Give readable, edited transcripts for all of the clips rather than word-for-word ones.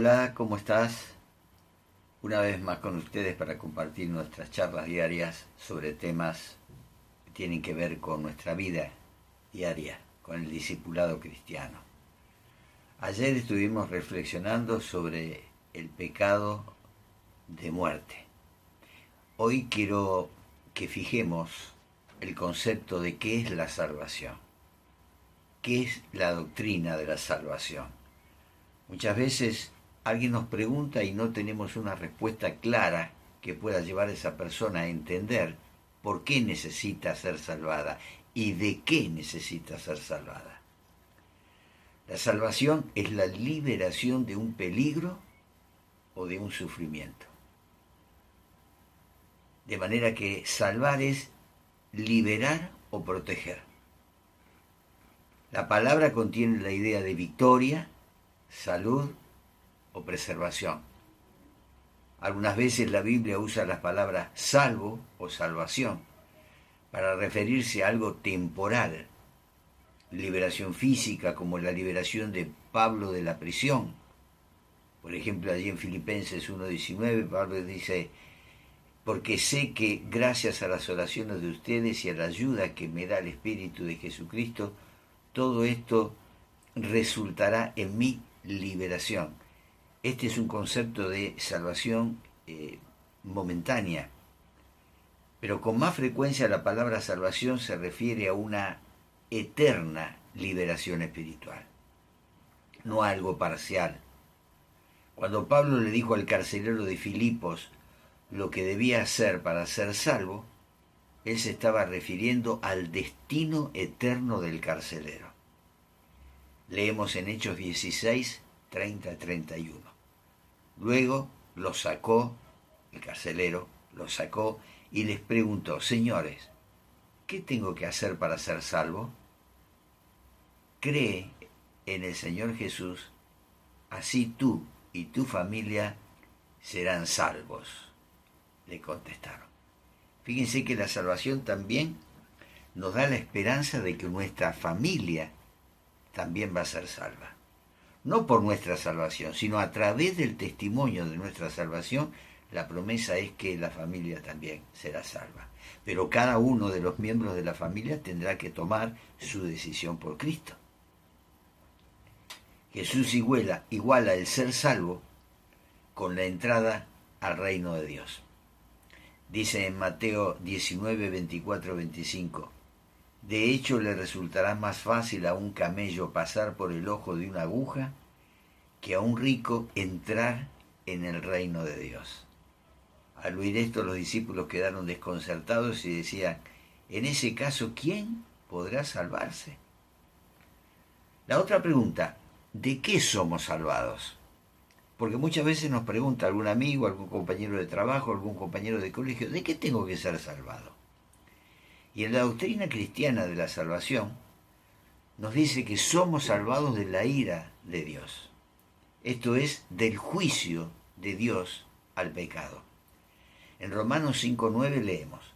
Hola, ¿cómo estás? Una vez más con ustedes para compartir nuestras charlas diarias sobre temas que tienen que ver con nuestra vida diaria, con el discipulado cristiano. Ayer estuvimos reflexionando sobre el pecado de muerte. Hoy quiero que fijemos el concepto de qué es la salvación, qué es la doctrina de la salvación. Muchas veces alguien nos pregunta y no tenemos una respuesta clara que pueda llevar a esa persona a entender por qué necesita ser salvada y de qué necesita ser salvada. La salvación es la liberación de un peligro o de un sufrimiento. De manera que salvar es liberar o proteger. La palabra contiene la idea de victoria, salud o preservación. Algunas veces la Biblia usa las palabras salvo o salvación para referirse a algo temporal. Liberación física, como la liberación de Pablo de la prisión. Por ejemplo, allí en Filipenses 1:19, Pablo dice: porque sé que gracias a las oraciones de ustedes y a la ayuda que me da el Espíritu de Jesucristo, todo esto resultará en mi liberación. Este es un concepto de salvación momentánea, pero con más frecuencia la palabra salvación se refiere a una eterna liberación espiritual, no a algo parcial. Cuando Pablo le dijo al carcelero de Filipos lo que debía hacer para ser salvo, él se estaba refiriendo al destino eterno del carcelero. Leemos en Hechos 16, 30-31. Luego lo sacó, el carcelero lo sacó y les preguntó: señores, ¿qué tengo que hacer para ser salvo? Cree en el Señor Jesús, así tú y tu familia serán salvos, le contestaron. Fíjense que la salvación también nos da la esperanza de que nuestra familia también va a ser salva. No por nuestra salvación, sino a través del testimonio de nuestra salvación, la promesa es que la familia también será salva. Pero cada uno de los miembros de la familia tendrá que tomar su decisión por Cristo. Jesús iguala el ser salvo con la entrada al reino de Dios. Dice en Mateo 19, 24, 25: de hecho, le resultará más fácil a un camello pasar por el ojo de una aguja que a un rico entrar en el reino de Dios. Al oír esto, los discípulos quedaron desconcertados y decían: en ese caso, ¿quién podrá salvarse? La otra pregunta: ¿de qué somos salvados? Porque muchas veces nos pregunta algún amigo, algún compañero de trabajo, algún compañero de colegio: ¿de qué tengo que ser salvado? Y en la doctrina cristiana de la salvación nos dice que somos salvados de la ira de Dios. Esto es, del juicio de Dios al pecado. En Romanos 5:9 leemos: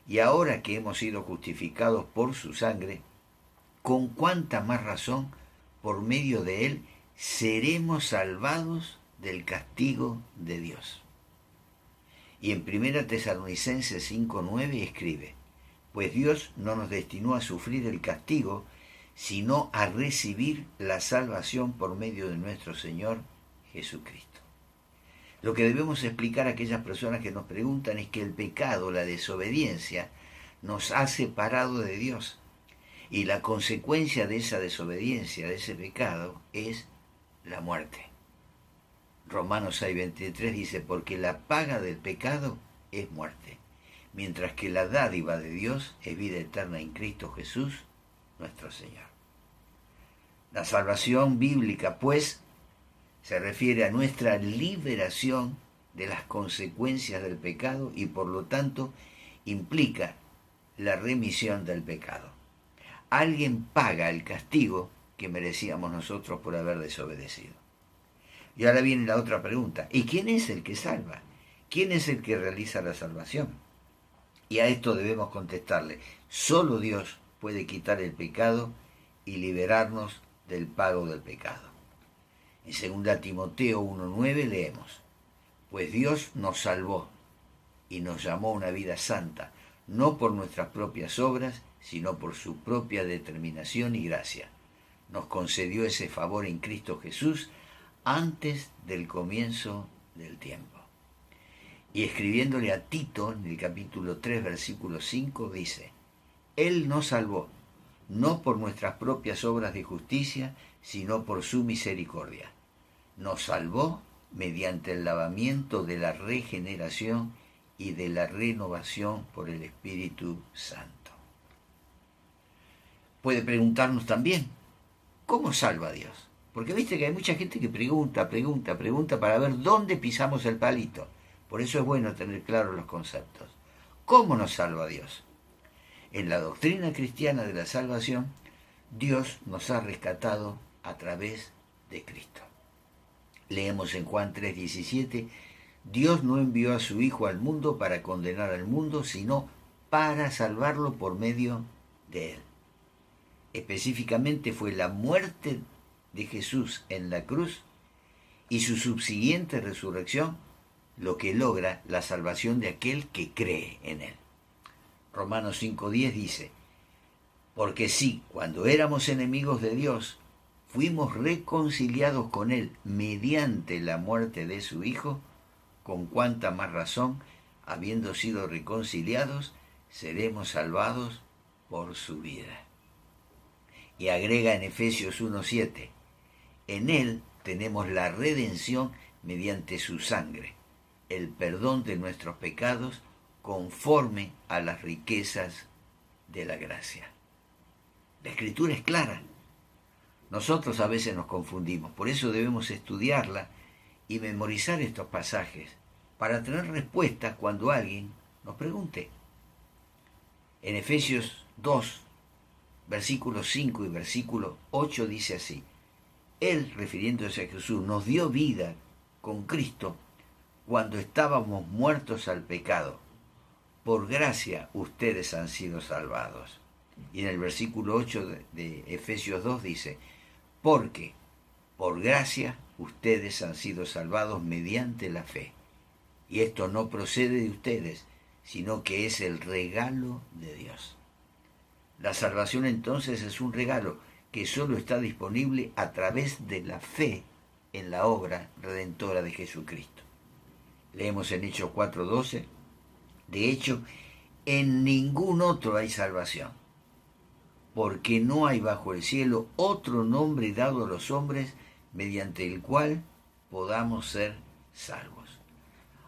y ahora que hemos sido justificados por su sangre, con cuánta más razón por medio de él seremos salvados del castigo de Dios. Y en 1 Tesalonicenses 5:9 escribe: pues Dios no nos destinó a sufrir el castigo, sino a recibir la salvación por medio de nuestro Señor Jesucristo. Lo que debemos explicar a aquellas personas que nos preguntan es que el pecado, la desobediencia, nos ha separado de Dios. Y la consecuencia de esa desobediencia, de ese pecado, es la muerte. Romanos 6:23 dice: porque la paga del pecado es muerte, mientras que la dádiva de Dios es vida eterna en Cristo Jesús, nuestro Señor. La salvación bíblica, pues, se refiere a nuestra liberación de las consecuencias del pecado y, por lo tanto, implica la remisión del pecado. Alguien paga el castigo que merecíamos nosotros por haber desobedecido. Y ahora viene la otra pregunta: ¿y quién es el que salva? ¿Quién es el que realiza la salvación? Y a esto debemos contestarle: solo Dios puede quitar el pecado y liberarnos del pago del pecado. En 2 Timoteo 1:9 leemos: pues Dios nos salvó y nos llamó a una vida santa, no por nuestras propias obras, sino por su propia determinación y gracia. Nos concedió ese favor en Cristo Jesús antes del comienzo del tiempo. Y escribiéndole a Tito, en el capítulo 3, versículo 5, dice: Él nos salvó, no por nuestras propias obras de justicia, sino por su misericordia. Nos salvó mediante el lavamiento de la regeneración y de la renovación por el Espíritu Santo. Puede preguntarnos también, ¿cómo salva a Dios? Porque viste que hay mucha gente que pregunta para ver dónde pisamos el palito. Por eso es bueno tener claros los conceptos. ¿Cómo nos salva Dios? En la doctrina cristiana de la salvación, Dios nos ha rescatado a través de Cristo. Leemos en Juan 3:17, Dios no envió a su Hijo al mundo para condenar al mundo, sino para salvarlo por medio de él. Específicamente fue la muerte de Jesús en la cruz y su subsiguiente resurrección lo que logra la salvación de aquel que cree en él. Romanos 5:10 dice: porque sí, cuando éramos enemigos de Dios, fuimos reconciliados con él mediante la muerte de su Hijo, con cuánta más razón, habiendo sido reconciliados, seremos salvados por su vida. Y agrega en Efesios 1:7, en él tenemos la redención mediante su sangre, el perdón de nuestros pecados conforme a las riquezas de la gracia. La Escritura es clara. Nosotros a veces nos confundimos, por eso debemos estudiarla y memorizar estos pasajes para tener respuestas cuando alguien nos pregunte. En Efesios 2, versículos 5 y versículo 8 dice así: Él, refiriéndose a Jesús, nos dio vida con Cristo cuando estábamos muertos al pecado. Por gracia ustedes han sido salvados. Y en el versículo 8 de Efesios 2 dice: porque por gracia ustedes han sido salvados mediante la fe. Y esto no procede de ustedes, sino que es el regalo de Dios. La salvación entonces es un regalo que solo está disponible a través de la fe en la obra redentora de Jesucristo. Leemos en Hechos 4:12, de hecho, en ningún otro hay salvación, porque no hay bajo el cielo otro nombre dado a los hombres mediante el cual podamos ser salvos.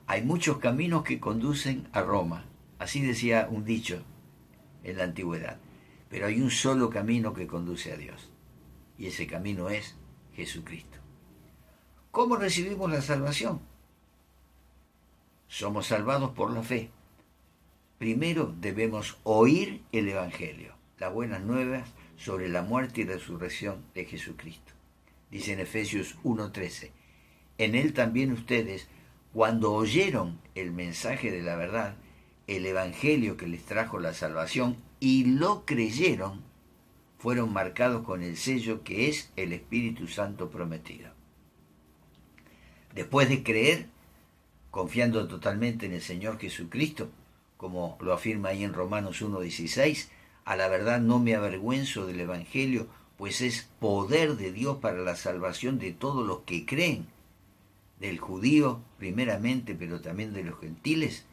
Hay muchos caminos que conducen a Roma, así decía un dicho en la antigüedad, pero hay un solo camino que conduce a Dios, y ese camino es Jesucristo. ¿Cómo recibimos la salvación? Somos salvados por la fe. Primero debemos oír el Evangelio, las buenas nuevas sobre la muerte y resurrección de Jesucristo. Dice en Efesios 1:13, en él también ustedes, cuando oyeron el mensaje de la verdad, el Evangelio que les trajo la salvación, y lo creyeron, fueron marcados con el sello que es el Espíritu Santo prometido. Después de creer, confiando totalmente en el Señor Jesucristo, como lo afirma ahí en Romanos 1:16, a la verdad no me avergüenzo del Evangelio, pues es poder de Dios para la salvación de todos los que creen, del judío primeramente, pero también de los gentiles.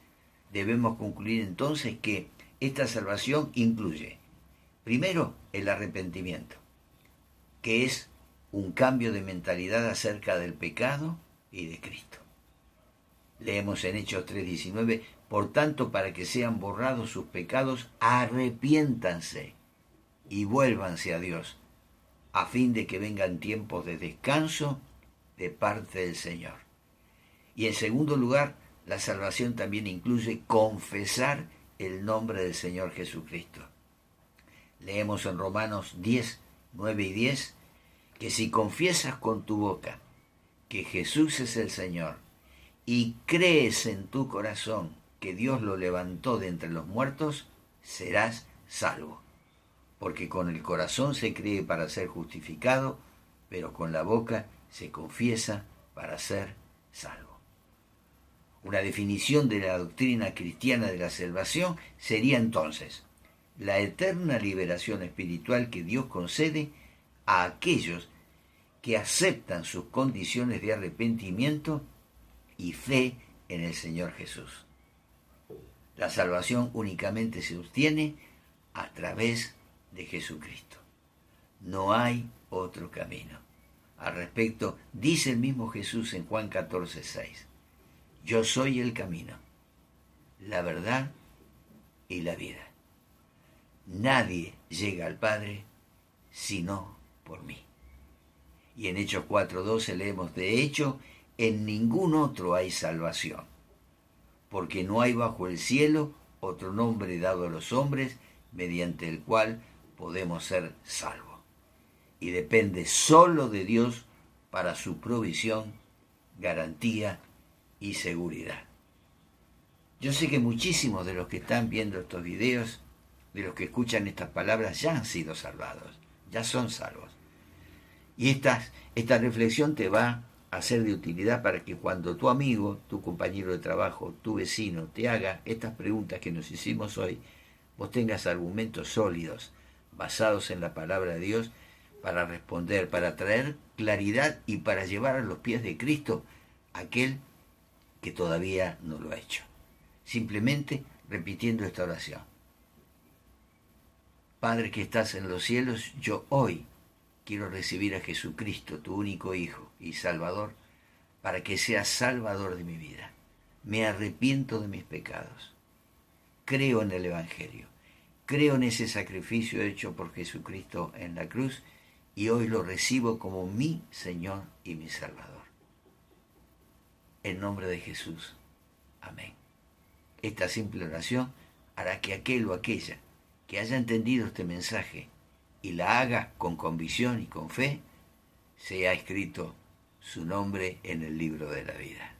Debemos concluir entonces que esta salvación incluye, primero, el arrepentimiento, que es un cambio de mentalidad acerca del pecado y de Cristo. Leemos en Hechos 3:19, por tanto, para que sean borrados sus pecados, arrepiéntanse y vuélvanse a Dios, a fin de que vengan tiempos de descanso de parte del Señor. Y en segundo lugar, la salvación también incluye confesar el nombre del Señor Jesucristo. Leemos en Romanos 10:9 y 10, que si confiesas con tu boca que Jesús es el Señor y crees en tu corazón que Dios lo levantó de entre los muertos, serás salvo. Porque con el corazón se cree para ser justificado, pero con la boca se confiesa para ser salvo. Una definición de la doctrina cristiana de la salvación sería entonces la eterna liberación espiritual que Dios concede a aquellos que aceptan sus condiciones de arrepentimiento y fe en el Señor Jesús. La salvación únicamente se obtiene a través de Jesucristo. No hay otro camino. Al respecto, dice el mismo Jesús en Juan 14:6, yo soy el camino, la verdad y la vida. Nadie llega al Padre sino por mí. Y en Hechos 4:12 leemos, de hecho, en ningún otro hay salvación, porque no hay bajo el cielo otro nombre dado a los hombres mediante el cual podemos ser salvos. Y depende solo de Dios para su provisión, garantía y seguridad. Yo sé que muchísimos de los que están viendo estos videos, de los que escuchan estas palabras, ya han sido salvados, ya son salvos. Y esta reflexión te va a ser de utilidad para que cuando tu amigo, tu compañero de trabajo, tu vecino te haga estas preguntas que nos hicimos hoy, vos tengas argumentos sólidos, basados en la palabra de Dios, para responder, para traer claridad y para llevar a los pies de Cristo a aquel que todavía no lo ha hecho. Simplemente repitiendo esta oración. Padre que estás en los cielos, yo hoy quiero recibir a Jesucristo, tu único Hijo y Salvador, para que seas Salvador de mi vida. Me arrepiento de mis pecados. Creo en el Evangelio. Creo en ese sacrificio hecho por Jesucristo en la cruz y hoy lo recibo como mi Señor y mi Salvador. En nombre de Jesús. Amén. Esta simple oración hará que aquel o aquella que haya entendido este mensaje y la haga con convicción y con fe, sea escrito su nombre en el libro de la vida.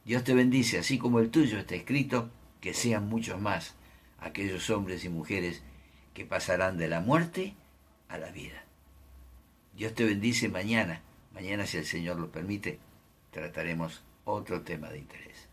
Dios te bendice, así como el tuyo está escrito, que sean muchos más aquellos hombres y mujeres que pasarán de la muerte a la vida. Dios te bendice mañana. Mañana, si el Señor lo permite, trataremos otro tema de interés.